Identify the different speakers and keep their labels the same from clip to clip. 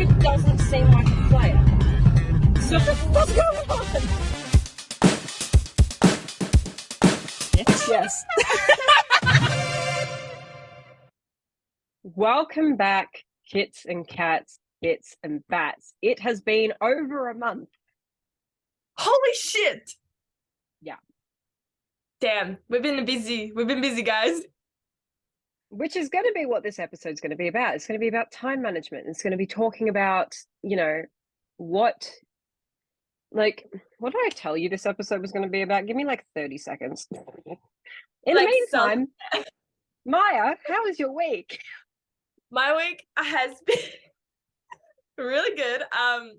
Speaker 1: It doesn't seem like a player. So what's going on?
Speaker 2: Yes. Welcome back, kits and cats, bits and bats. It has been over a month.
Speaker 3: Holy shit!
Speaker 2: Yeah.
Speaker 3: Damn, we've been busy, guys.
Speaker 2: Which is going to be what this episode's going to be about. It's going to be about time management. It's going to be talking about, what did I tell you this episode was going to be about? Give me like 30 seconds. In the meantime, Mya, how was your week?
Speaker 3: My week has been really good. I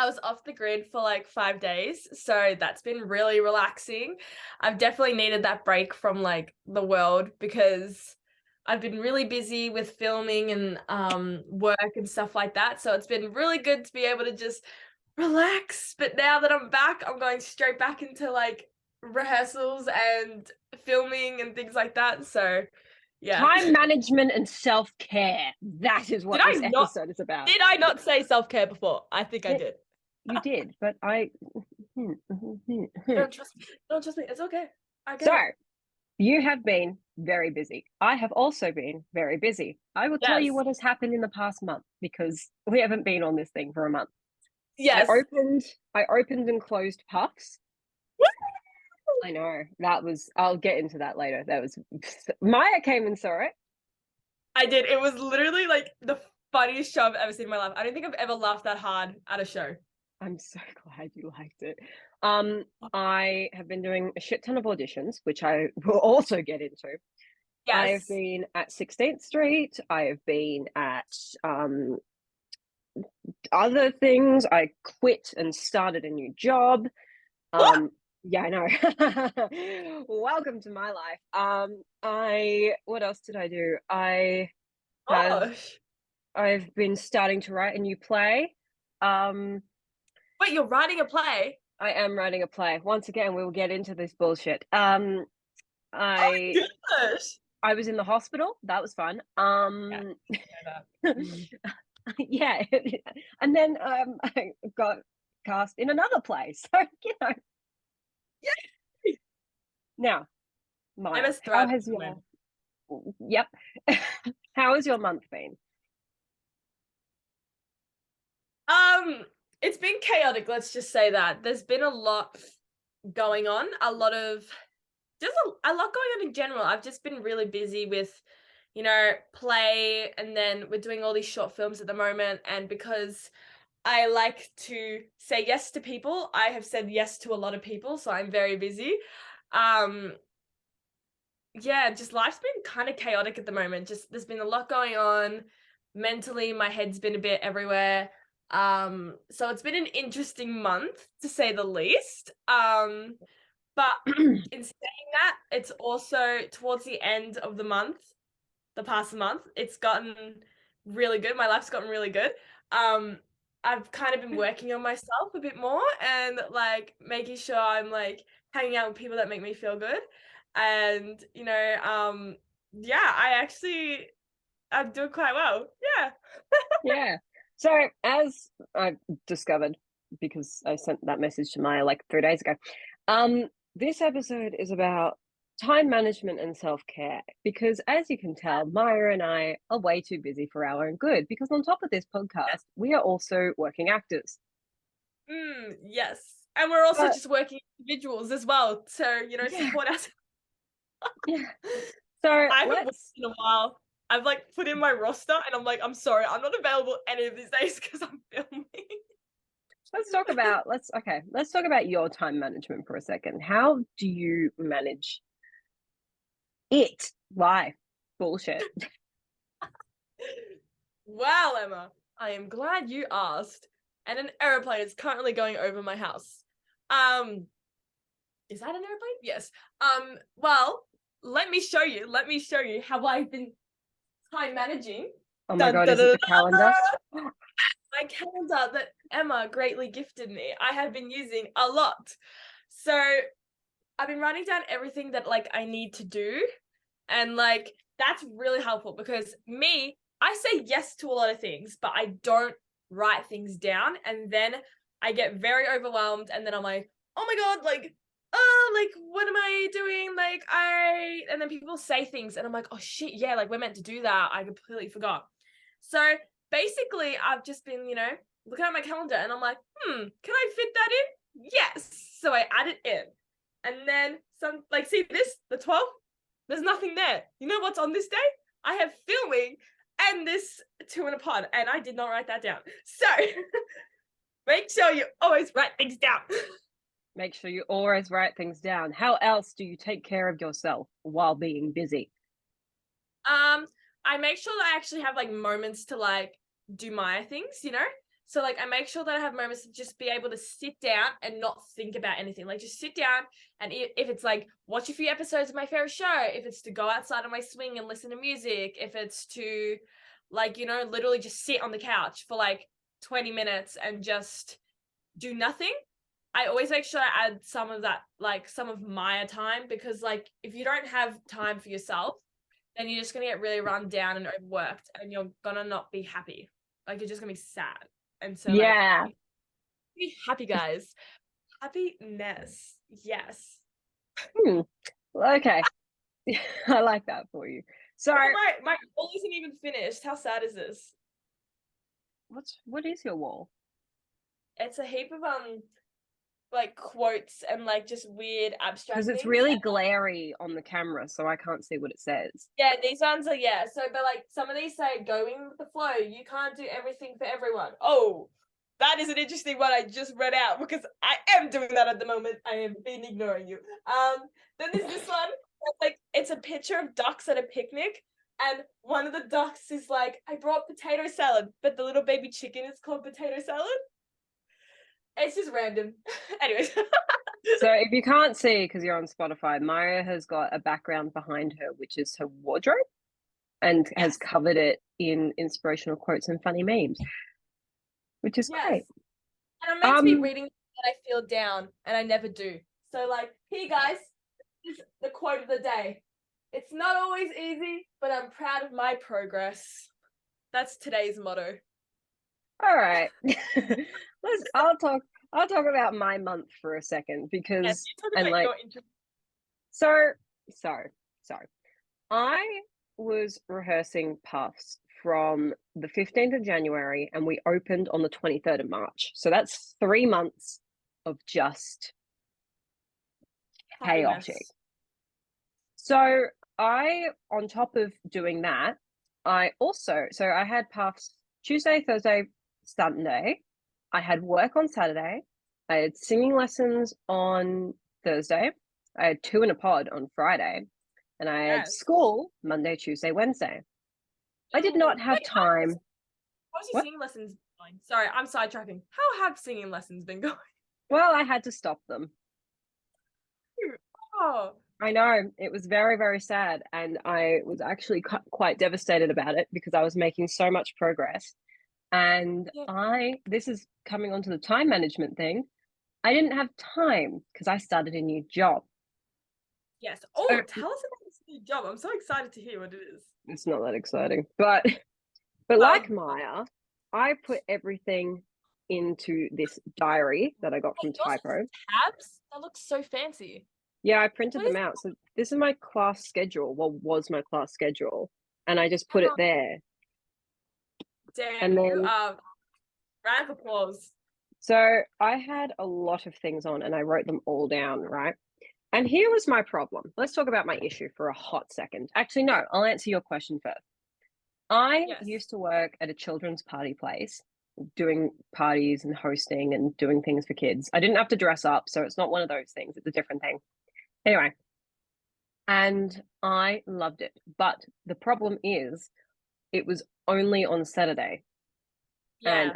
Speaker 3: was off the grid for like 5 days, so that's been really relaxing. I've definitely needed that break from like the world because I've been really busy with filming and work and stuff like that. So it's been really good to be able to just relax. But now that I'm back, I'm going straight back into like rehearsals and filming and things like that. So yeah.
Speaker 2: Time management and self-care. That is what this episode is about.
Speaker 3: Did I not say self-care before? I think I did.
Speaker 2: You did, but I...
Speaker 3: Don't trust me. Don't trust me. It's okay.
Speaker 2: So, you have been very busy. I have also been very busy. I will tell you what has happened in the past month because we haven't been on this thing for a month.
Speaker 3: Yes.
Speaker 2: I opened and closed Puffs. I know. I'll get into that later. Mya came and saw it.
Speaker 3: I did. It was literally like the funniest show I've ever seen in my life. I don't think I've ever laughed that hard at a show.
Speaker 2: I'm so glad you liked it. I have been doing a shit ton of auditions, which I will also get into.
Speaker 3: Yes.
Speaker 2: I have been at 16th Street. I have been at other things. I quit and started a new job. Yeah, I know. Welcome to my life. What else did I do? I've been starting to write a new play.
Speaker 3: Wait, you're writing a play?
Speaker 2: I am writing a play. Once again, we will get into this bullshit.
Speaker 3: Oh my gosh.
Speaker 2: I was in the hospital. That was fun. Yeah. And then I got cast in another play. So,
Speaker 3: Yeah.
Speaker 2: Now, Mya, how has how has your month been?
Speaker 3: It's been chaotic, let's just say that. There's been a lot going on, a lot going on in general. I've just been really busy with, play, and then we're doing all these short films at the moment, and because I like to say yes to people, I have said yes to a lot of people, so I'm very busy. Just life's been kind of chaotic at the moment. Just there's been a lot going on. Mentally, my head's been a bit everywhere. So it's been an interesting month to say the least. But in saying that, it's also towards the end of the past month, it's gotten really good. My life's gotten really good. I've kind of been working on myself a bit more and like making sure I'm like hanging out with people that make me feel good. And, I'm doing quite well. Yeah.
Speaker 2: Yeah. So as I discovered, because I sent that message to Mya like 3 days ago, this episode is about time management and self-care because as you can tell, Mya and I are way too busy for our own good because on top of this podcast, we are also working actors.
Speaker 3: Yes. And we're also just working individuals as well. So, support us.
Speaker 2: Yeah. So
Speaker 3: I haven't worked in a while. I've like put in my roster and I'm like, I'm sorry, I'm not available any of these days because I'm filming.
Speaker 2: Let's talk about your time management for a second. How do you manage it? Why? Bullshit.
Speaker 3: Well, Emma, I am glad you asked. And an aeroplane is currently going over my house. Is that an aeroplane? Yes. Well, let me show you how I've been time managing.
Speaker 2: Oh my God, is it the calendar?
Speaker 3: My calendar that Emma greatly gifted me, I have been using a lot. So I've been writing down everything that like I need to do. And like, that's really helpful because I say yes to a lot of things, but I don't write things down, and then I get very overwhelmed, and then I'm like, oh my God, like, oh, like, what am I doing? Like, and then people say things, and I'm like, oh shit, yeah, like, we're meant to do that. I completely forgot. So basically, I've just been, looking at my calendar, and I'm like, can I fit that in? Yes. So I add it in. And then see this, the 12th, there's nothing there. You know what's on this day? I have filming and this 2InAPod, and I did not write that down. So make sure you always write things down.
Speaker 2: Make sure you always write things down. How else do you take care of yourself while being busy?
Speaker 3: I make sure that I actually have like moments to like do my things, So like I make sure that I have moments to just be able to sit down and not think about anything. Like just sit down, and if it's like watch a few episodes of my favorite show, if it's to go outside on my swing and listen to music, if it's to like, literally just sit on the couch for like 20 minutes and just do nothing. I always make sure I add some of that, like some of Mya time, because like if you don't have time for yourself, then you're just gonna get really run down and overworked, and you're gonna not be happy. Like you're just gonna be sad. And so
Speaker 2: Yeah.
Speaker 3: like, be happy, guys. Happiness. Yes.
Speaker 2: Okay. I like that for you. So
Speaker 3: my goal isn't even finished. How sad is this?
Speaker 2: what is your wall?
Speaker 3: It's a heap of like quotes and like just weird abstract
Speaker 2: Because it's
Speaker 3: things.
Speaker 2: really glary on the camera, so I can't see what it says.
Speaker 3: Yeah, these ones are so but like some of these say going with the flow, you can't do everything for everyone. Oh, that is an interesting one I just read out, because I am doing that at the moment. I have been ignoring you. Then there's this one, like it's a picture of ducks at a picnic, and one of the ducks is like, I brought potato salad, but the little baby chicken is called potato salad. It's just random. Anyways.
Speaker 2: So if you can't see because you're on Spotify, Mya has got a background behind her, which is her wardrobe, and has covered it in inspirational quotes and funny memes, which is great.
Speaker 3: And I'm meant to be reading that I feel down, and I never do. So like, here guys, this is the quote of the day. It's not always easy, but I'm proud of my progress. That's today's motto.
Speaker 2: All right. I'll talk about my month for a second, because so I was rehearsing puffs from the 15th of January, and we opened on the 23rd of March. So that's 3 months of just chaotic. So on top of doing that, I had puffs Tuesday, Thursday, Sunday. I had work on Saturday. I had singing lessons on Thursday. I had 2InAPod on Friday. And I had school Monday, Tuesday, Wednesday. I did not have time.
Speaker 3: How's your singing lessons going? Sorry, I'm sidetracking. How have singing lessons been going?
Speaker 2: Well, I had to stop them.
Speaker 3: Oh.
Speaker 2: I know. It was very, very sad. And I was actually quite devastated about it, because I was making so much progress. And this is coming onto the time management thing. I didn't have time because I started a new job.
Speaker 3: Yes. Oh, tell us about this new job. I'm so excited to hear what it is.
Speaker 2: It's not that exciting, but like Mya, I put everything into this diary that I got from Typo.
Speaker 3: Tabs? That looks so fancy.
Speaker 2: Yeah, I printed them out. So this is my class schedule. Well, was my class schedule, and I just put it there.
Speaker 3: Damn,
Speaker 2: and then,
Speaker 3: round of applause.
Speaker 2: So I had a lot of things on, and I wrote them all down, right? And here was my problem. Let's talk about my issue for a hot second. Actually, no, I'll answer your question first. I used to work at a children's party place, doing parties and hosting and doing things for kids. I didn't have to dress up, so it's not one of those things. It's a different thing. Anyway, and I loved it. But the problem is, it was only on Saturday. Yeah.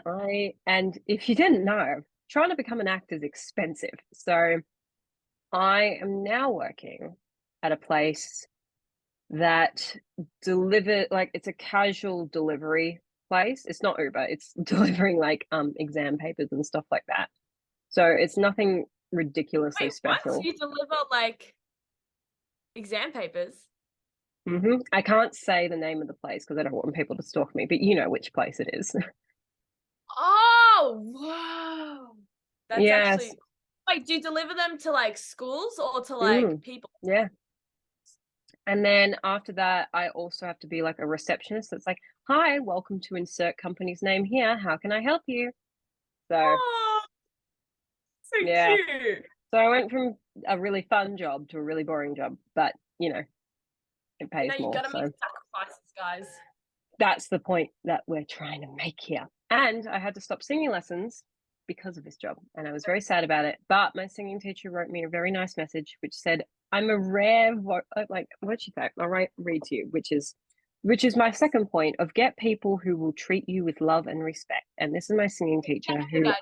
Speaker 2: And if you didn't know, trying to become an actor is expensive. So I am now working at a place that it's a casual delivery place. It's not Uber, it's delivering like exam papers and stuff like that. So it's nothing ridiculously special.
Speaker 3: What? You deliver like exam papers?
Speaker 2: I can't say the name of the place because I don't want people to stalk me, but you know which place it is.
Speaker 3: Oh, wow. That's
Speaker 2: Yes.
Speaker 3: actually. Wait, do you deliver them to like schools or to
Speaker 2: Mm.
Speaker 3: people?
Speaker 2: Yeah. And then after that, I also have to be like a receptionist that's like, hi, welcome to insert company's name here. How can I help you? So,
Speaker 3: Oh, so
Speaker 2: yeah.
Speaker 3: cute.
Speaker 2: So I went from a really fun job to a really boring job, but it pays
Speaker 3: You
Speaker 2: more.
Speaker 3: gotta make
Speaker 2: So
Speaker 3: sacrifices, guys.
Speaker 2: that's the point that we're trying to make here. And I had to stop singing lessons because of this job, and I was very sad about it. But my singing teacher wrote me a very nice message, which said, "I'm a rare like what'd she say? I'll read to you, which is my second point of get people who will treat you with love and respect." And this is my singing teacher who
Speaker 3: Guys,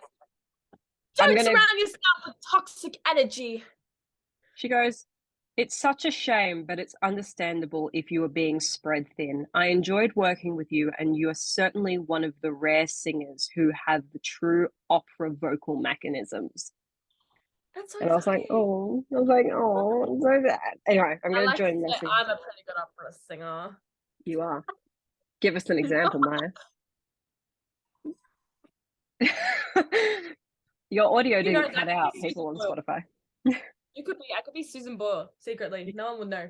Speaker 2: I'm
Speaker 3: don't
Speaker 2: gonna.
Speaker 3: surround yourself with toxic energy.
Speaker 2: She goes, "It's such a shame, but it's understandable if you are being spread thin. I enjoyed working with you, and you are certainly one of the rare singers who have the true opera vocal mechanisms."
Speaker 3: That's so
Speaker 2: And I was like,
Speaker 3: funny.
Speaker 2: oh, I'm so sad. Anyway, I'm
Speaker 3: I
Speaker 2: going to
Speaker 3: like to
Speaker 2: join
Speaker 3: say
Speaker 2: Leslie.
Speaker 3: I'm a pretty good opera singer.
Speaker 2: You are. Give us an example, Maya. Your audio didn't
Speaker 3: that
Speaker 2: cut
Speaker 3: could
Speaker 2: out,
Speaker 3: be
Speaker 2: people on
Speaker 3: Susan Boyle.
Speaker 2: Spotify.
Speaker 3: I could be Susan Boyle secretly. No one would know.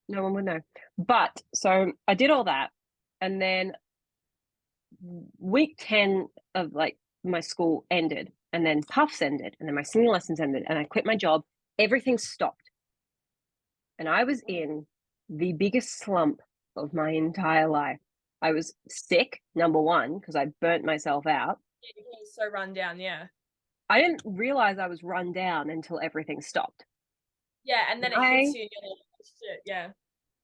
Speaker 2: No one would know. But so I did all that, and then week 10 of like my school ended, and then puffs ended, and then my singing lessons ended, and I quit my job. Everything stopped, and I was in the biggest slump of my entire life. I was sick, number one, because I burnt myself out.
Speaker 3: Yeah, he's so run down. Yeah.
Speaker 2: I didn't realize I was run down until everything stopped.
Speaker 3: Yeah, and then it hits you and you're like, oh, shit, yeah.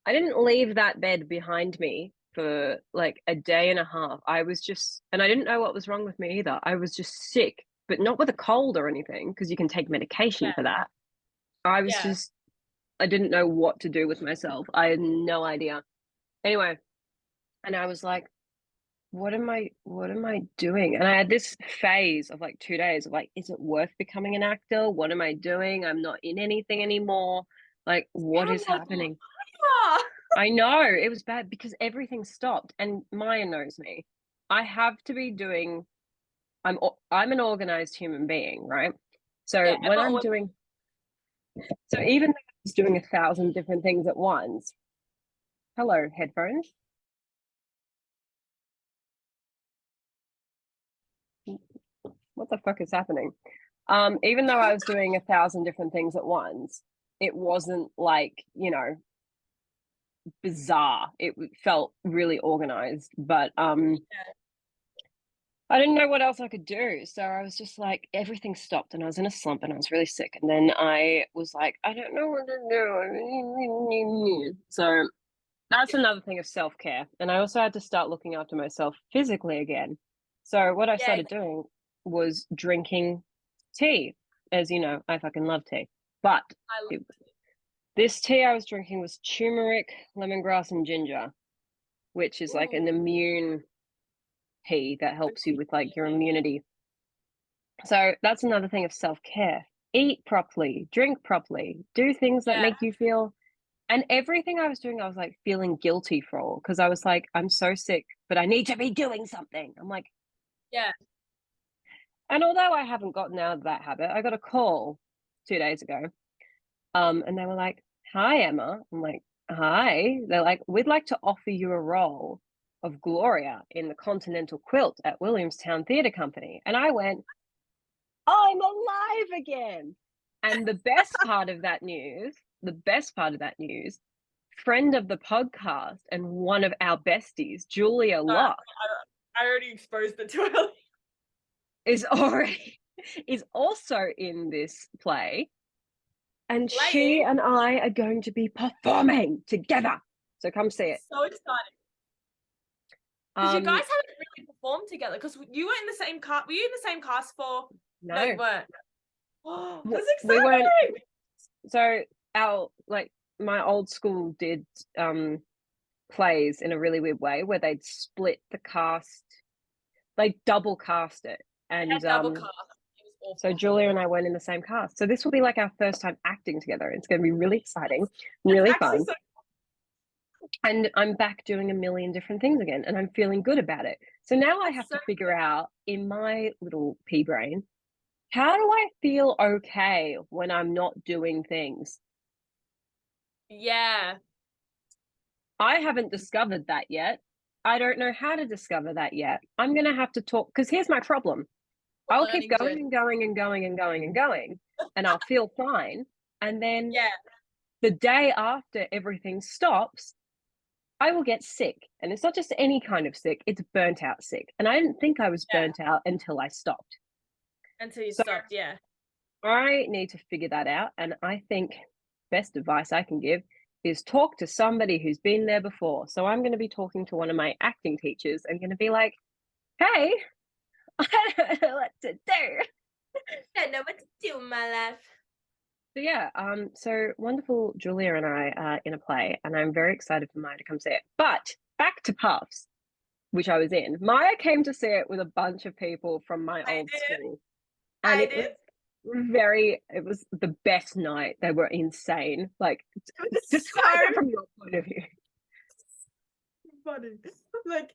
Speaker 2: I didn't leave that bed behind me for like a day and a half. I was just, and I didn't know what was wrong with me either. I was just sick, but not with a cold or anything, because you can take medication for that. I was just, I didn't know what to do with myself. I had no idea. Anyway, and I was like, what am I doing? And I had this phase of like 2 days of like, is it worth becoming an actor? What am I doing? I'm not in anything anymore. Like, what is happening? I know, it was bad because everything stopped, and Maya knows me. I have to be doing. I'm an organized human being, right? So when I'm doing, so even though I was doing 1,000 different things at once. Hello, headphones. What the fuck is happening? Even though I was doing 1,000 different things at once, it wasn't like, bizarre. It felt really organized, but I didn't know what else I could do. So I was just like, everything stopped, and I was in a slump, and I was really sick. And then I was like, I don't know what to do. So that's another thing of self-care. And I also had to start looking after myself physically again. So what I started doing was drinking tea. As you know, I fucking love tea. But this tea I was drinking was turmeric, lemongrass, and ginger, which is like an immune tea that helps you with like your immunity. So that's another thing of self-care. Eat properly, drink properly, do things that make you feel. And everything I was doing, I was like feeling guilty for, because I was like, I'm so sick, but I need to be doing something. I'm like,
Speaker 3: yeah.
Speaker 2: And although I haven't gotten out of that habit, I got a call 2 days ago. And they were like, hi, Emma. I'm like, hi. They're like, we'd like to offer you a role of Gloria in the Continental Quilt at Williamstown Theatre Company. And I went, I'm alive again. And the best part of that news, friend of the podcast and one of our besties, Julia Locke,
Speaker 3: I already exposed it to her.
Speaker 2: is also in this play. And she and I are going to be performing together. So come see it.
Speaker 3: So exciting. Because you guys haven't really performed together. Because you were in the same cast. Were you in the same cast for? No, you weren't. Oh, that's exciting. We weren't.
Speaker 2: So my old school did plays in a really weird way where they'd split the cast, they double cast it, and
Speaker 3: double cast.
Speaker 2: So Julia and I weren't in the same cast. So this will be like our first time acting together. It's going to be really exciting, really fun. And I'm back doing a million different things again, and I'm feeling good about it. So now I have
Speaker 3: so
Speaker 2: to figure out in my little pea brain, how do I feel okay when I'm not doing things?
Speaker 3: yeah.
Speaker 2: I haven't discovered that yet. I don't know how to discover that yet. I'm going to have to talk, because here's my problem. I'll keep
Speaker 3: Learning
Speaker 2: going
Speaker 3: journey.
Speaker 2: and going and going and going and going, and I'll feel fine. And then
Speaker 3: Yeah.
Speaker 2: the day after everything stops, I will get sick. And it's not just any kind of sick, it's burnt out sick. And I didn't think I was
Speaker 3: Yeah.
Speaker 2: burnt out until I stopped.
Speaker 3: Until you
Speaker 2: So
Speaker 3: stopped, yeah.
Speaker 2: I need to figure that out. And I think best advice I can give is talk to somebody who's been there before. So I'm going to be talking to one of my acting teachers and going to be like, hey, I don't know what to do.
Speaker 3: I don't know what to do in my life.
Speaker 2: So yeah, so wonderful Julia and I are in a play, and I'm very excited for Maya to come see it. But back to Puffs, which I was in. Maya came to see it with a bunch of people from my
Speaker 3: I
Speaker 2: old
Speaker 3: did.
Speaker 2: school. And
Speaker 3: I
Speaker 2: it
Speaker 3: did.
Speaker 2: was the best night. They were insane. Like,
Speaker 3: It was
Speaker 2: describe
Speaker 3: so
Speaker 2: it from your point of view.
Speaker 3: funny. Like,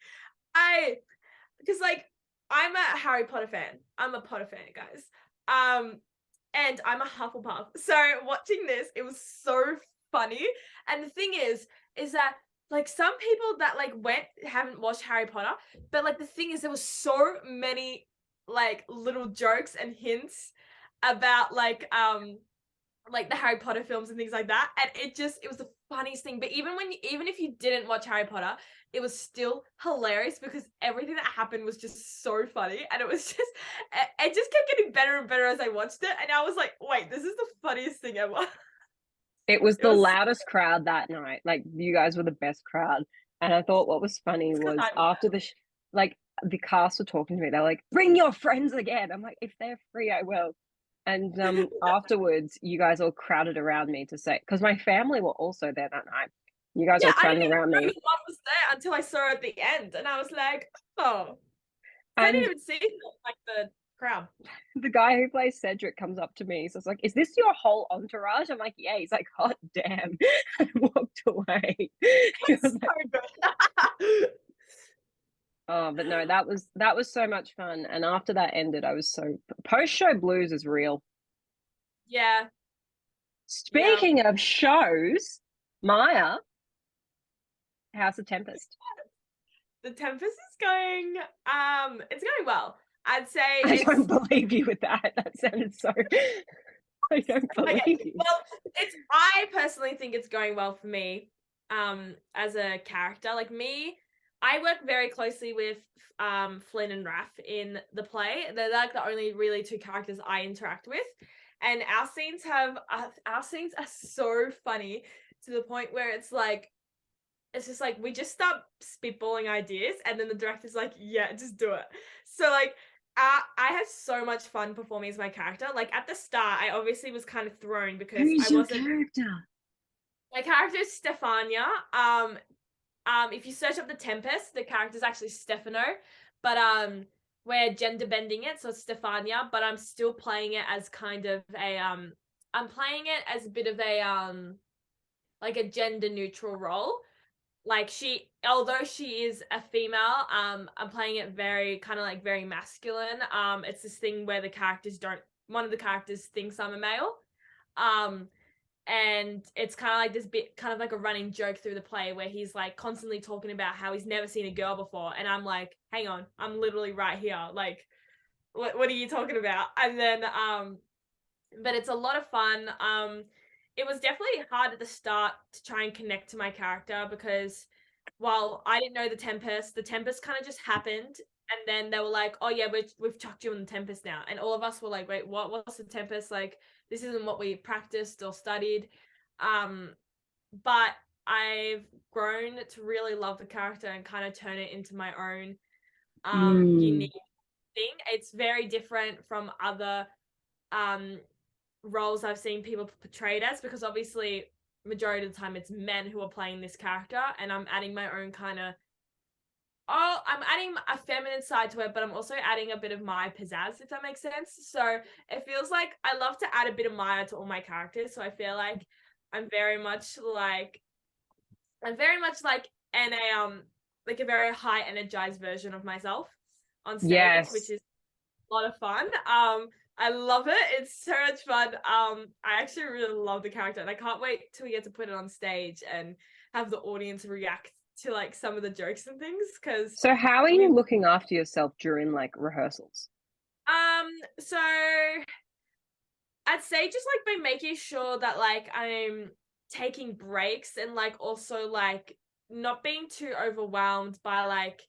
Speaker 3: because like I'm a Harry Potter fan. I'm a Potter fan, guys. And I'm a Hufflepuff. So watching this, it was so funny. And the thing is that like some people that like haven't watched Harry Potter, but like the thing is there was so many like little jokes and hints about like the Harry Potter films and things like that. And it was the funniest thing. But even if you didn't watch Harry Potter, it was still hilarious because everything that happened was just so funny. And it was just, it just kept getting better and better as I watched it. And I was like, wait, this is the funniest thing ever.
Speaker 2: It was
Speaker 3: It
Speaker 2: the
Speaker 3: was
Speaker 2: loudest crowd that night. Like, you guys were the best crowd. And I thought what was funny
Speaker 3: because
Speaker 2: was
Speaker 3: I'm
Speaker 2: after like, the cast were talking to me. They're like, bring your friends again. I'm like, if they're free, I will. And afterwards, you guys all crowded around me to say, because my family were also there that night. You guys
Speaker 3: yeah,
Speaker 2: all
Speaker 3: I
Speaker 2: crowding
Speaker 3: didn't even
Speaker 2: around
Speaker 3: know
Speaker 2: me.
Speaker 3: who one was there until I saw it at the end. And I was like, oh. I didn't
Speaker 2: And
Speaker 3: even see like the crowd.
Speaker 2: the guy who plays Cedric comes up to me. So it's like, is this your whole entourage? I'm like, yeah. He's like, hot damn. And walked away. He was
Speaker 3: So
Speaker 2: like,
Speaker 3: good.
Speaker 2: oh, but no, that was so much fun. And after that ended, I was so post-show blues is real.
Speaker 3: Yeah.
Speaker 2: Speaking of shows, Maya, how's the Tempest?
Speaker 3: The Tempest is going it's going well. I'd say
Speaker 2: I
Speaker 3: it's
Speaker 2: don't believe you with that. That sounded so. I don't believe
Speaker 3: okay.
Speaker 2: you.
Speaker 3: Well, I personally think it's going well for me as a character. Like me, I work very closely with Flynn and Raph in the play. They're like the only really two characters I interact with. And our scenes are so funny to the point where it's just like we just start spitballing ideas and then the director's like, yeah, just do it. So like I had so much fun performing as my character. Like at the start, I obviously was kind of thrown because
Speaker 2: Who's
Speaker 3: I
Speaker 2: your
Speaker 3: wasn't
Speaker 2: character?
Speaker 3: my character is Stefania. If you search up the Tempest, the character is actually Stefano, but we're gender bending it, so it's Stefania, but I'm still playing it as kind of a I'm playing it as a bit of a like a gender neutral role. Like although she is a female, I'm playing it very kind of like very masculine. It's this thing where one of the characters thinks I'm a male. Um, and it's kind of like this bit, kind of like a running joke through the play where he's like constantly talking about how he's never seen a girl before. And I'm like, hang on, I'm literally right here. Like, what are you talking about? And then, but it's a lot of fun. It was definitely hard at the start to try and connect to my character because while I didn't know the Tempest kind of just happened. And then they were like, oh yeah, we've chucked you in the Tempest now. And all of us were like, wait, what's the Tempest? Like, this isn't what we practiced or studied. But I've grown to really love the character and kind of turn it into my own unique thing. It's very different from other roles I've seen people portrayed as because obviously majority of the time it's men who are playing this character and I'm adding my own kind of I'm adding a feminine side to it, but I'm also adding a bit of my pizzazz, if that makes sense. So it feels like I love to add a bit of Maya to all my characters. So I feel like I'm very much like I'm very much like like a very high energized version of myself on stage, which
Speaker 2: Yes.
Speaker 3: is a lot of fun. I love it. It's so much fun. I actually really love the character, and I can't wait till we get to put it on stage and have the audience react to like some of the jokes and things. Because
Speaker 2: So how are you looking after yourself during like rehearsals?
Speaker 3: so I'd say just like by making sure that like I'm taking breaks and like also like not being too overwhelmed by like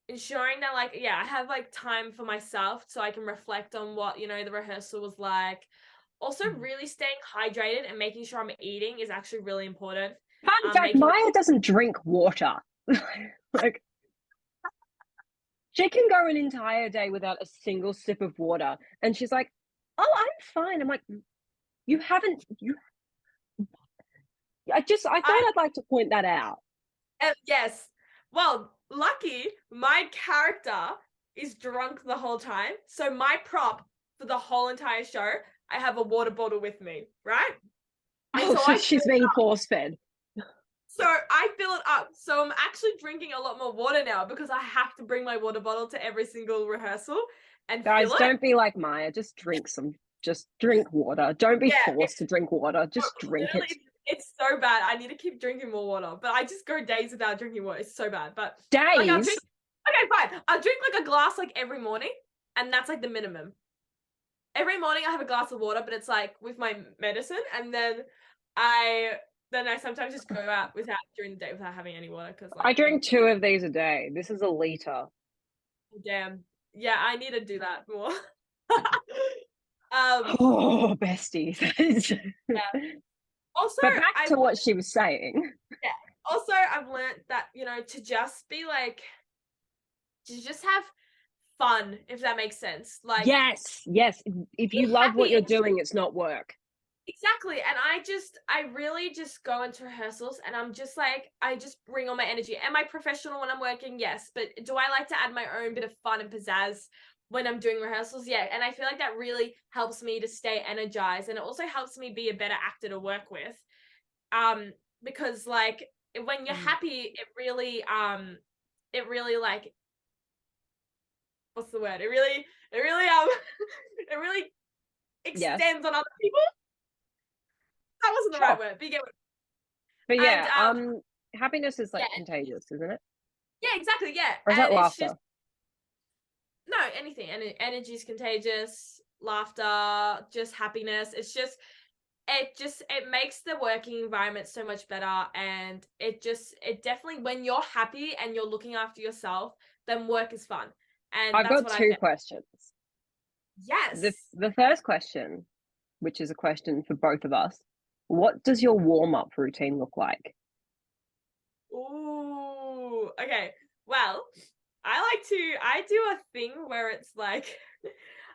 Speaker 3: ensuring that like I have like time for myself so I can reflect on what the rehearsal was like. Also really staying hydrated and making sure I'm eating is actually really important.
Speaker 2: Fun fact,
Speaker 3: Making
Speaker 2: Mya doesn't drink water. Like, she can go an entire day without a single sip of water. And she's like, oh, I'm fine. I'm like, you haven't, I thought
Speaker 3: I
Speaker 2: I'd like to point that out.
Speaker 3: yes. Well, lucky my character is drunk the whole time. So my prop for the whole entire show, I have a water bottle with me, right? And
Speaker 2: Oh,
Speaker 3: so
Speaker 2: so
Speaker 3: I
Speaker 2: she's being force fed.
Speaker 3: So I fill it up. So I'm actually drinking a lot more water now because I have to bring my water bottle to every single rehearsal and
Speaker 2: Guys,
Speaker 3: fill it.
Speaker 2: don't be like Mya. Just drink water. Don't be
Speaker 3: Yeah,
Speaker 2: forced to drink water. Just drink it.
Speaker 3: It's so bad. I need to keep drinking more water, but I just go days without drinking water. It's so bad. But like I'll
Speaker 2: Days.
Speaker 3: drink. Okay, fine. I'll drink like a glass like every morning, and that's like the minimum. Every morning I have a glass of water, but it's like with my medicine, and I I sometimes just go out without during the day without having any water because like
Speaker 2: I drink 2 of these a day. This is a liter.
Speaker 3: damn. Yeah, I need to do that more.
Speaker 2: Oh, besties.
Speaker 3: Yeah. Also,
Speaker 2: But back
Speaker 3: I've
Speaker 2: to what she was saying.
Speaker 3: yeah. Also, I've learned that to just be like to just have fun, if that makes sense. Like
Speaker 2: Yes. If
Speaker 3: be
Speaker 2: you love what
Speaker 3: happy
Speaker 2: you're
Speaker 3: and
Speaker 2: doing, it's not work.
Speaker 3: exactly. And I really just go into rehearsals and I'm just like I just bring all my energy. Am I professional when I'm working? Yes. But do I like to add my own bit of fun and pizzazz when I'm doing rehearsals? Yeah. And I feel like that really helps me to stay energized, and it also helps me be a better actor to work with. Because like when you're happy, it really like what's the word? It really it really
Speaker 2: Yes.
Speaker 3: extends on other people. That wasn't the right word, but you get what.
Speaker 2: But
Speaker 3: And
Speaker 2: yeah, happiness is like
Speaker 3: yeah,
Speaker 2: contagious, isn't it?
Speaker 3: yeah, exactly, yeah.
Speaker 2: Or is
Speaker 3: And
Speaker 2: that
Speaker 3: it's
Speaker 2: laughter?
Speaker 3: just no anything. And energy is contagious, laughter, just happiness. It makes the working environment so much better, and it definitely when you're happy and you're looking after yourself, then work is fun. And
Speaker 2: I've
Speaker 3: that's
Speaker 2: got
Speaker 3: what I
Speaker 2: 2
Speaker 3: found.
Speaker 2: questions.
Speaker 3: Yes.
Speaker 2: The first question, which is a question for both of us, what does your warm-up routine look like?
Speaker 3: Ooh. Okay. Well, I do a thing where it's like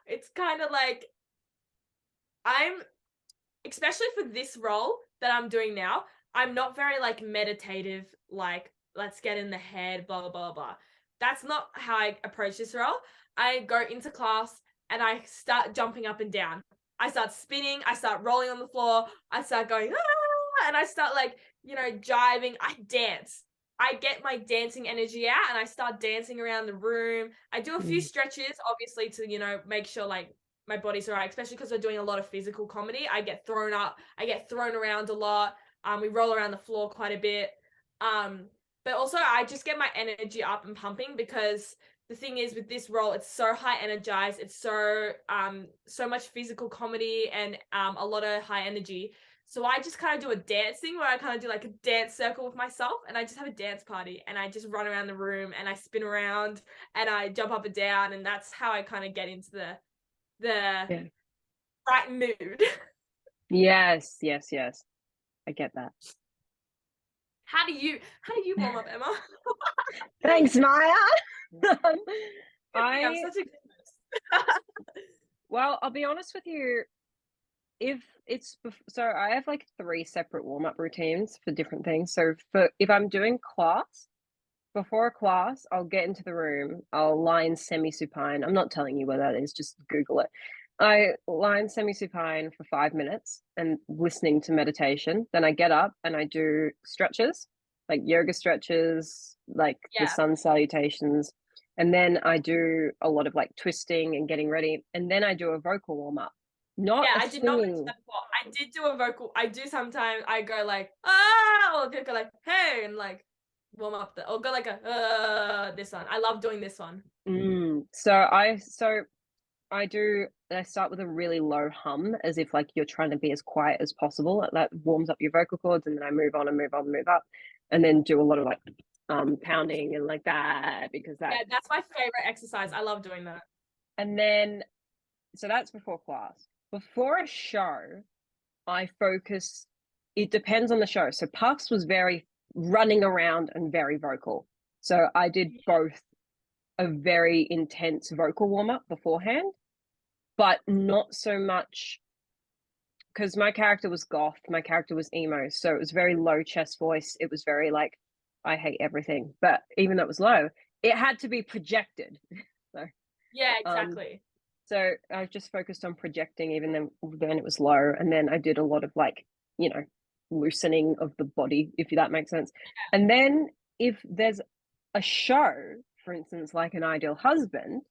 Speaker 3: it's kind of like I'm especially for this role that I'm doing now, I'm not very like meditative, like let's get in the head, blah blah blah blah. That's not how I approach this role. I go into class and I start jumping up and down. I start spinning, I start rolling on the floor, I start going, ah, and I start like, jiving. I dance. I get my dancing energy out and I start dancing around the room. I do a few stretches, obviously, to, make sure like my body's all right, especially because we're doing a lot of physical comedy. I get thrown up, I get thrown around a lot. We roll around the floor quite a bit. But also I just get my energy up and pumping because the thing is with this role, it's so high energized. It's so much physical comedy and a lot of high energy. So I just kind of do a dance thing where I kind of do like a dance circle with myself, and I just have a dance party and I just run around the room and I spin around and I jump up and down, and that's how I kind of get into the
Speaker 2: Yeah.
Speaker 3: right mood.
Speaker 2: Yes. I get that.
Speaker 3: How do you warm up, Emma?
Speaker 2: Thanks, Mya.
Speaker 3: I'm such a
Speaker 2: well, I'll be honest with you. If it's so, I have like 3 separate warm-up routines for different things. So if I'm doing class, before a class, I'll get into the room. I'll lie in semi-supine. I'm not telling you where that is. Just Google it. I lie in semi-supine for 5 minutes and listening to meditation. Then I get up and I do stretches. like yoga stretches, like the
Speaker 3: Yeah.
Speaker 2: sun salutations. And then I do a lot of like twisting and getting ready. And then I do a vocal warm up. Not
Speaker 3: Yeah,
Speaker 2: a
Speaker 3: I did not mention
Speaker 2: singing.
Speaker 3: that before. I did do a vocal. I do sometimes. I go like or go like hey, and like warm up or go like a this one. I love doing this one.
Speaker 2: So I start with a really low hum, as if like you're trying to be as quiet as possible. That warms up your vocal cords, and then I move on and move on and move up, and then do a lot of like pounding and like that, because that.
Speaker 3: Yeah, that's my favorite exercise. I love doing that.
Speaker 2: And then so that's before class. Before a show, I focus. It depends on the show. So Puffs was very running around and very vocal. So I did both a very intense vocal warm up beforehand, but not so much because my character was goth, my character was emo, so it was very low chest voice. It was very like, I hate everything. But even though it was low, it had to be projected. So
Speaker 3: Yeah,
Speaker 2: um
Speaker 3: exactly.
Speaker 2: so I just focused on projecting, even then it was low. And then I did a lot of like, loosening of the body, if that makes sense. And then if there's a show, for instance, like An Ideal Husband,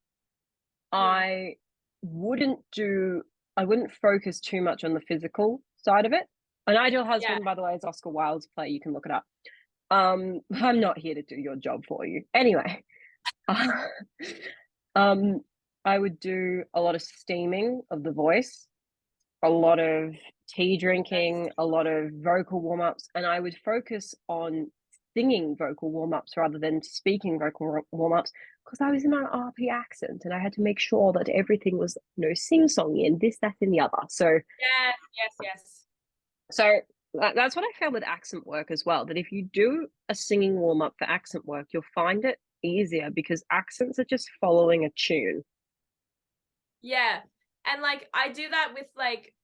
Speaker 2: I wouldn't focus too much on the physical side of it. An Ideal Husband, by the way, is Oscar Wilde's play. You can look it up. I'm not here to do your job for you. Anyway, I would do a lot of steaming of the voice, a lot of tea drinking, a lot of vocal warm-ups, and I would focus on singing vocal warm-ups rather than speaking vocal warm-ups, because I was in an RP accent and I had to make sure that everything was, sing-songy and this, that, and the other. So
Speaker 3: Yes.
Speaker 2: so that's what I found with accent work as well, that if you do a singing warm-up for accent work, you'll find it easier because accents are just following a tune.
Speaker 3: Yeah. And like I do that with like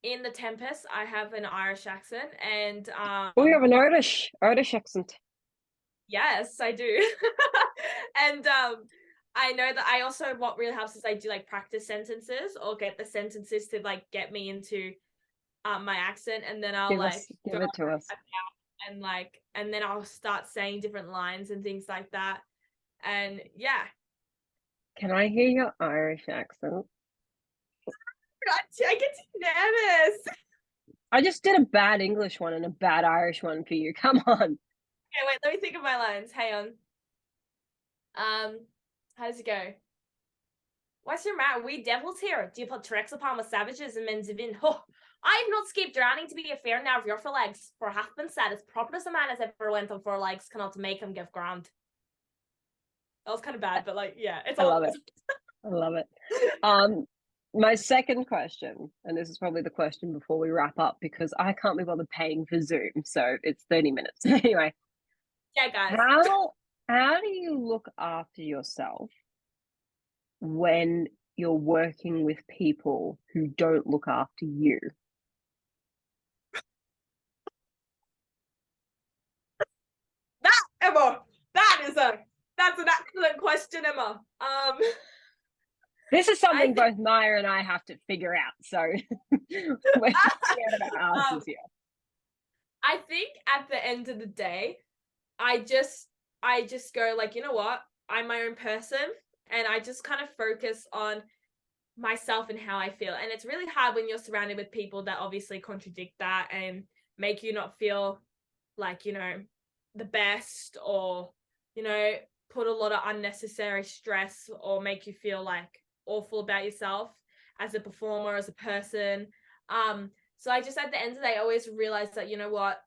Speaker 3: in The Tempest, I have an Irish accent and
Speaker 2: Oh, you have an Irish accent.
Speaker 3: yes, I do. And I know that I also what really helps is I do like practice sentences or get the sentences to like get me into my accent, and then I'll
Speaker 2: Give
Speaker 3: like go
Speaker 2: it to us.
Speaker 3: and then I'll start saying different lines and things like that. And yeah.
Speaker 2: Can I hear your Irish accent?
Speaker 3: I get too nervous.
Speaker 2: I just did a bad English one and a bad Irish one for you. Come on.
Speaker 3: Okay, wait, let me think of my lines. Hang on. How does it go? What's your matter? We devils here. Do you put tricks upon with savages and men in? Oh, I have not escaped drowning to be a fair now of your for legs, for hath been said as proper as a man as ever went on four legs cannot make him give ground. That was kind of bad, but like, yeah, it's all.
Speaker 2: I love it. I love it. My second question, and this is probably the question before we wrap up, because I can't be bothered paying for Zoom, so it's 30 minutes. Anyway.
Speaker 3: Yeah, guys.
Speaker 2: How do you look after yourself when you're working with people who don't look after you?
Speaker 3: Emma, that's an excellent question, Emma.
Speaker 2: This is something both Mya and I have to figure out. So we're out of our asses here.
Speaker 3: I think at the end of the day, I just go like, you know what? I'm my own person, and I just kind of focus on myself and how I feel. And it's really hard when you're surrounded with people that obviously contradict that and make you not feel like, the best, or, put a lot of unnecessary stress or make you feel like awful about yourself as a performer, as a person. So I just, at the end of the day, I always realize that, you know what,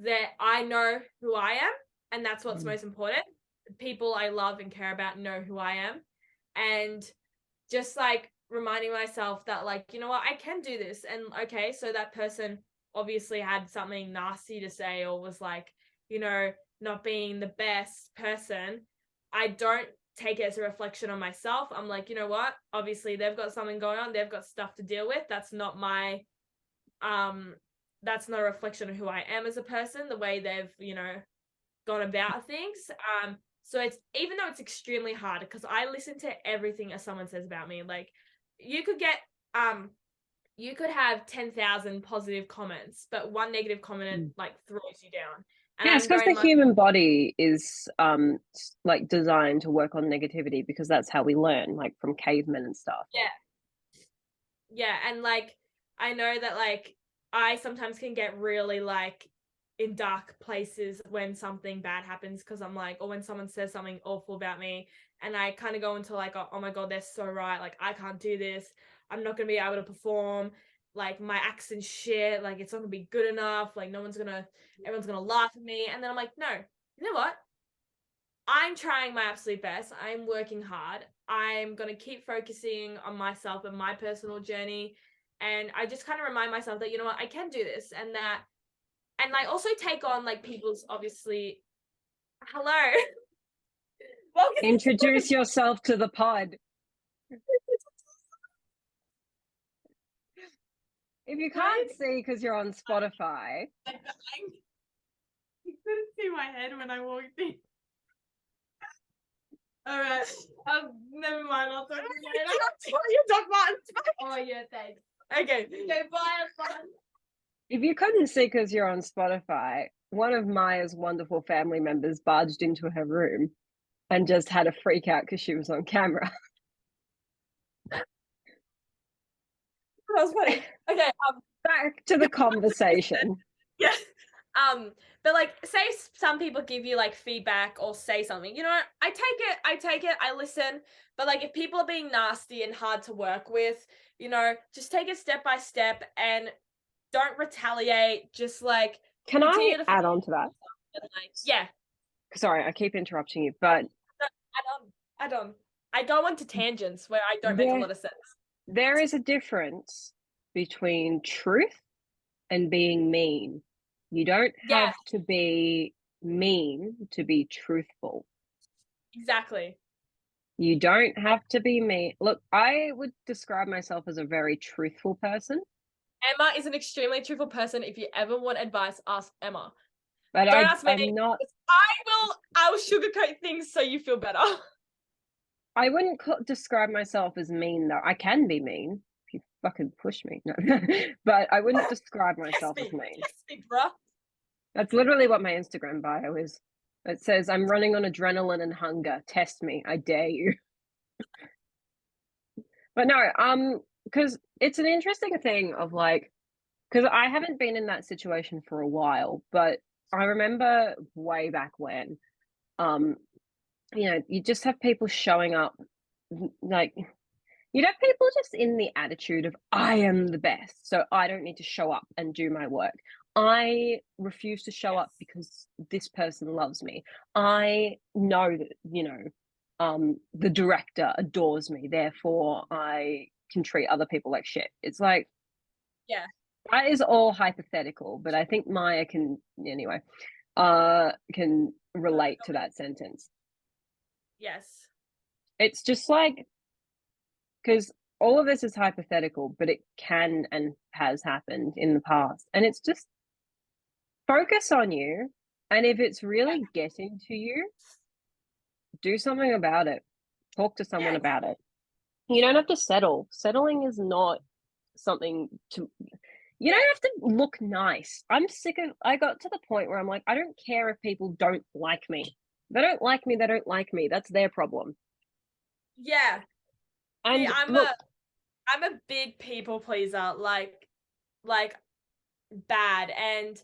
Speaker 3: that I know who I am, and that's what's most important. People I love and care about know who I am. And just like reminding myself that, like, you know what, I can do this. And okay, so that person obviously had something nasty to say or was like, not being the best person. I don't take it as a reflection on myself. I'm like, you know what, obviously they've got something going on, they've got stuff to deal with. That's not that's not a reflection of who I am as a person, the way they've, gone about things. So it's, even though it's extremely hard, because I listen to everything as someone says about me. Like, you could get you could have 10,000 positive comments, but one negative comment like throws you down. And
Speaker 2: Yeah, it's
Speaker 3: I'm
Speaker 2: because
Speaker 3: very
Speaker 2: the
Speaker 3: much
Speaker 2: human body is like designed to work on negativity because that's how we learn, like from cavemen and stuff.
Speaker 3: yeah, and like I know that like I sometimes can get really like in dark places when something bad happens because I'm like, or when someone says something awful about me, and I kind of go into like, oh my god, they're so right. Like I can't do this. I'm not gonna be able to perform. Like my accent's shit. Like it's not gonna be good enough. Like everyone's gonna laugh at me. And then I'm like, no, you know what? I'm trying my absolute best. I'm working hard. I'm going to keep focusing on myself and my personal journey. And I just kind of remind myself that, you know what, I can do this. And I also take on like people's obviously, hello. Welcome to
Speaker 2: Introduce yourself to the pod. If you can't see because you're on Spotify.
Speaker 3: You couldn't see my head when I walked in. All right. Never mind. I'll talk to you later. You talk about. Oh yeah, thanks. Okay. Bye.
Speaker 2: If you couldn't see because you're on Spotify, one of Maya's wonderful family members barged into her room and just had a freak out because she was on camera.
Speaker 3: That was funny. Okay.
Speaker 2: Back to the conversation.
Speaker 3: Yeah. But like, say some people give you like feedback or say something, you know, I take it, I listen. But like, if people are being nasty and hard to work with, you know, just take it step by step and don't retaliate. Just like,
Speaker 2: Can I add on to that?
Speaker 3: like, yeah.
Speaker 2: Sorry, I keep interrupting you, but
Speaker 3: Add on. I go into tangents where I don't make a lot of sense.
Speaker 2: There is a difference between truth and being mean. You don't have to be mean to be truthful.
Speaker 3: Exactly.
Speaker 2: You don't have to be mean. Look, I would describe myself as a very truthful person.
Speaker 3: Emma is an extremely truthful person. If you ever want advice, ask Emma.
Speaker 2: But
Speaker 3: Don't ask me.
Speaker 2: I'm not.
Speaker 3: I will sugarcoat things so you feel better.
Speaker 2: I wouldn't describe myself as mean, though. I can be mean if you fucking push me. No, but I wouldn't describe myself as mean.
Speaker 3: Test me, bruh.
Speaker 2: That's literally what my Instagram bio is. It says, I'm running on adrenaline and hunger. Test me. I dare you. But no, because it's an interesting thing of like, because I haven't been in that situation for a while, but I remember way back when, you know, you just have people showing up, like, you'd have people just in the attitude of, I am the best, so I don't need to show up and do my work. I refuse to show up because this person loves me. I know that, you know, the director adores me, therefore I can treat other people like shit. It's like,
Speaker 3: yeah,
Speaker 2: that is all hypothetical, but I think Maya can can relate to that sentence.
Speaker 3: yes,
Speaker 2: It's just like, because all of this is hypothetical, but it can and has happened in the past, and it's just focus on you, and if it's really getting to you, do something about it. Talk to someone about it. You don't have to settle. Settling is not something to, you don't have to look nice. I'm sick of, I got to the point where I'm like, I don't care if people don't like me. They don't like me, they don't like me. That's their problem.
Speaker 3: yeah.
Speaker 2: And
Speaker 3: See, I'm a big people pleaser, like bad, and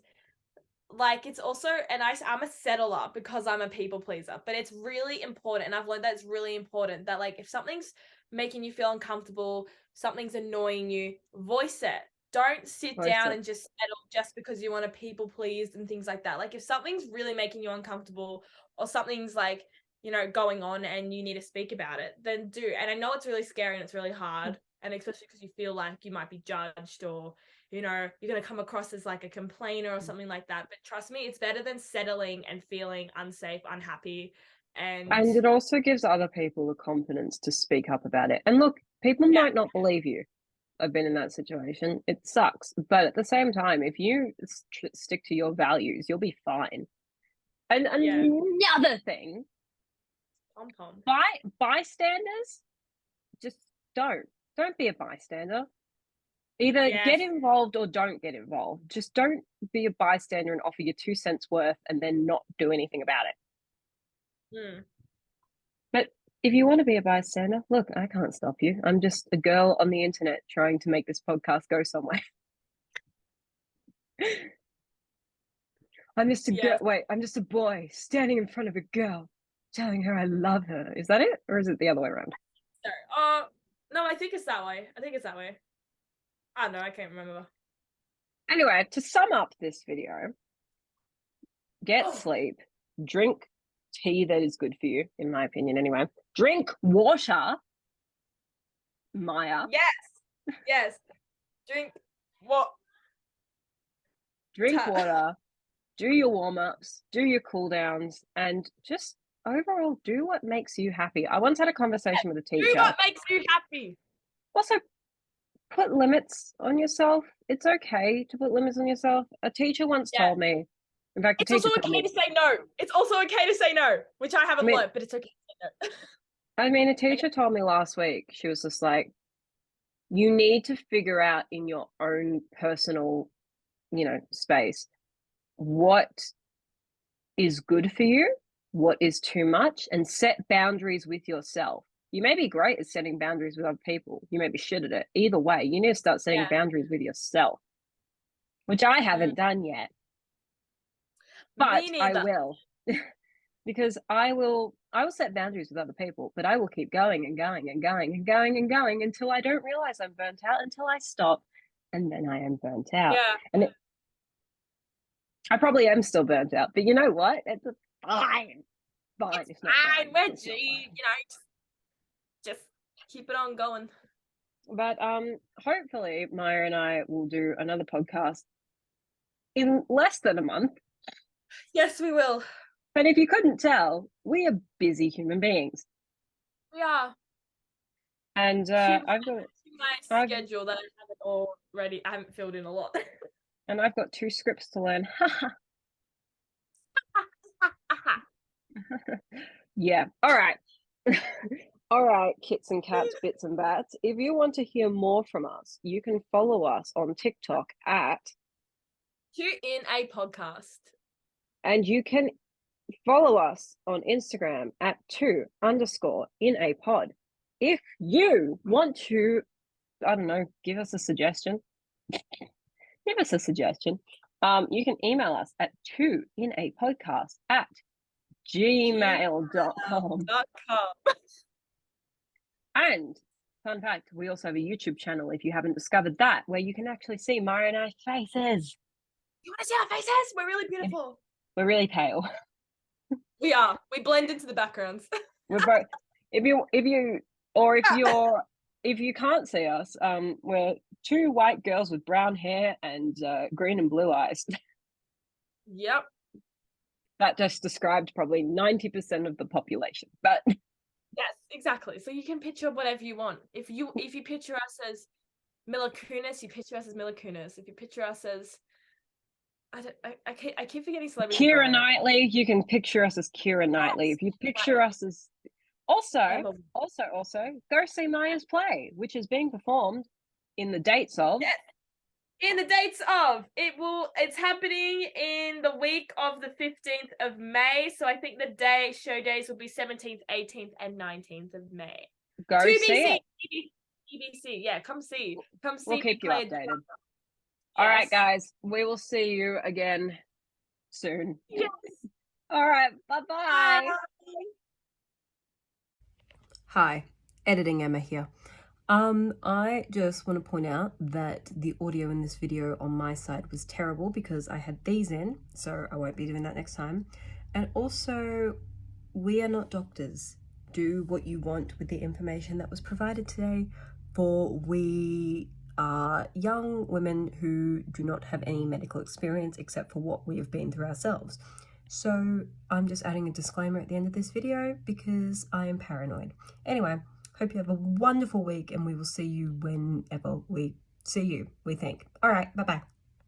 Speaker 3: like it's also, and I'm a settler because I'm a people pleaser, but it's really important, and I've learned that it's really important that like if something's making you feel uncomfortable, something's annoying you, voice it. Don't sit down and just settle just because you want to people please and things like that. Like if something's really making you uncomfortable or something's like, you know, going on and you need to speak about it, then do. And I know it's really scary and it's really hard, and especially because you feel like you might be judged or, you know, you're going to come across as like a complainer or something like that. But trust me, it's better than settling and feeling unsafe, unhappy. And
Speaker 2: it also gives other people the confidence to speak up about it. And look, people might not believe you. I've been in that situation. It sucks. But at the same time, if you stick to your values, you'll be fine. And another thing, bystanders, just don't be a bystander. Either
Speaker 3: Yes.
Speaker 2: get involved or don't get involved. Just don't be a bystander and offer your 2 cents worth and then not do anything about it.
Speaker 3: Mm.
Speaker 2: But if you want to be a bystander, look, I can't stop you. I'm just a girl on the internet trying to make this podcast go somewhere. I'm just a girl.
Speaker 3: Yes.
Speaker 2: Wait, I'm just a boy standing in front of a girl, telling her I love her. Is that it, or is it the other way around?
Speaker 3: So, no, I think it's that way. I don't know. I can't remember.
Speaker 2: Anyway, to sum up this video, get sleep, drink tea that is good for you, in my opinion. Anyway, drink water, Mya.
Speaker 3: Yes. Drink what?
Speaker 2: Drink water. Do your warm-ups, do your cool-downs, and just overall do what makes you happy. I once had a conversation with a teacher.
Speaker 3: Do what makes you happy.
Speaker 2: Also, put limits on yourself. It's okay to put limits on yourself. A teacher once told me, in fact,
Speaker 3: it's also okay to say no. It's also okay to say no, which I haven't learned, but it's okay to say no.
Speaker 2: I mean, a teacher told me last week, she was just like, you need to figure out in your own personal, space, what is good for you, what is too much, and set boundaries with yourself. You may be great at setting boundaries with other people. You may be shit at it. Either way, you need to start setting boundaries with yourself, which I haven't done yet. But I will. Because I will set boundaries with other people, but I will keep going and going and going and going and going until I don't realize I'm burnt out, until I stop, and then I am burnt out.
Speaker 3: Yeah.
Speaker 2: And I probably am still burnt out, but you know what? It's fine. Fine. It's not fine.
Speaker 3: We're just keep it on going.
Speaker 2: But hopefully Mya and I will do another podcast in less than a month.
Speaker 3: Yes, we will.
Speaker 2: But if you couldn't tell, we are busy human beings.
Speaker 3: We are.
Speaker 2: And I've got
Speaker 3: my schedule that I haven't filled in a lot.
Speaker 2: And I've got 2 scripts to learn. Yeah. All right. All right, kits and cats, bits and bats. If you want to hear more from us, you can follow us on TikTok at
Speaker 3: TwoInAPodcast.
Speaker 2: And you can follow us on Instagram at 2_InAPod. If you want to, I don't know, give us a suggestion, you can email us at 2inapodcast@gmail.com. And fun fact, we also have a YouTube channel, if you haven't discovered that, where you can actually see Mya and I's faces.
Speaker 3: You want to see our faces? We're really beautiful.
Speaker 2: We're really pale.
Speaker 3: We are. We blend into the backgrounds.
Speaker 2: We're both. If you can't see us, we're 2 white girls with brown hair and green and blue eyes.
Speaker 3: Yep.
Speaker 2: That just described probably 90% of the population. But
Speaker 3: yes, exactly. So you can picture whatever you want. If you picture us as Mila Kunis, you picture us as Mila Kunis. If you picture us as I keep forgetting celebrities.
Speaker 2: Keira Knightley, you can picture us as Keira Knightley.
Speaker 3: Yes.
Speaker 2: If you picture us as also go see Mya's play, which is being performed in the dates of.
Speaker 3: Yes. In the dates of it's happening in the week of the 15th of May. So I think the show days will be 17th, 18th, and 19th of May.
Speaker 2: Go see it.
Speaker 3: BBC. Yeah, come see.
Speaker 2: We'll keep you updated. All right, guys. We will see you again soon.
Speaker 3: Yes.
Speaker 2: All right. Bye-bye.
Speaker 3: Bye.
Speaker 4: Hi, Editing Emma here. I just want to point out that the audio in this video on my side was terrible because I had these in, so I won't be doing that next time. And also, we are not doctors. Do what you want with the information that was provided today, for we are young women who do not have any medical experience except for what we have been through ourselves. So I'm just adding a disclaimer at the end of this video because I am paranoid. Anyway, hope you have a wonderful week and we will see you whenever we see you, we think. All right, bye-bye.